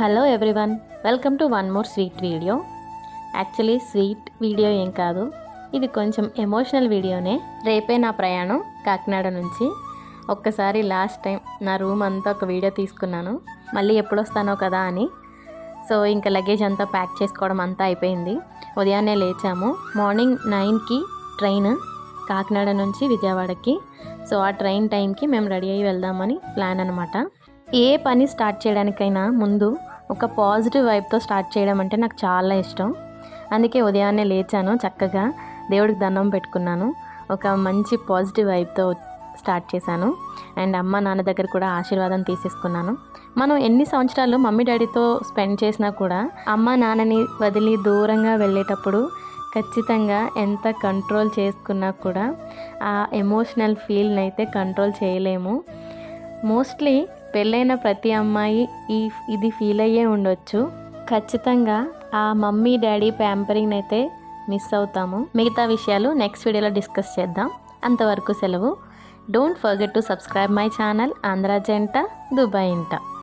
Hello everyone, welcome to one more sweet video. Actually sweet video ఏం కాదు, ఇది కొంచెం ఎమోషనల్ వీడియోనే. రేపే నా ప్రయాణం కాకినాడ నుంచి. ఒక్కసారి లాస్ట్ టైం నా రూమ్ అంతా ఒక వీడియో తీసుకున్నాను, మళ్ళీ ఎప్పుడు వస్తానో కదా అని. సో ఇంకా లగేజ్ అంతా ప్యాక్ చేసుకోవడం అంతా అయిపోయింది. ఉదయాన్నే లేచాము. మార్నింగ్ 9కి ట్రైన్ కాకినాడ నుంచి విజయవాడకి. సో ఆ ట్రైన్ టైంకి మేము రెడీ అయ్యి వెళ్దామని ప్లాన్ అనమాట. ఏ పని స్టార్ట్ చేయడానికైనా ముందు ఒక పాజిటివ్ వైబ్తో స్టార్ట్ చేయడం అంటే నాకు చాలా ఇష్టం. అందుకే ఉదయాన్నే లేచాను, చక్కగా దేవుడికి దండం పెట్టుకున్నాను, ఒక మంచి పాజిటివ్ వైబ్తో స్టార్ట్ చేశాను. అండ్ అమ్మ నాన్న దగ్గర కూడా ఆశీర్వాదం తీసేసుకున్నాను. మనం ఎన్ని సంవత్సరాలు మమ్మీ డాడీతో స్పెండ్ చేసినా కూడా అమ్మ నాన్నని వదిలి దూరంగా వెళ్ళేటప్పుడు ఖచ్చితంగా ఎంత కంట్రోల్ చేసుకున్నా కూడా ఆ ఎమోషనల్ ఫీల్ని అయితే కంట్రోల్ చేయలేము. మోస్ట్లీ పెళ్ళైన ప్రతి అమ్మాయి ఇది ఫీల్ అయ్యే ఉండొచ్చు. ఖచ్చితంగా ఆ మమ్మీ డాడీ ప్యాంపరింగ్ అయితే మిస్ అవుతాము. మిగతా విషయాలు నెక్స్ట్ వీడియోలో డిస్కస్ చేద్దాం. అంతవరకు సెలవు. Don't forget to subscribe my channel Andhra జంట దుబాయ్ ఇంట.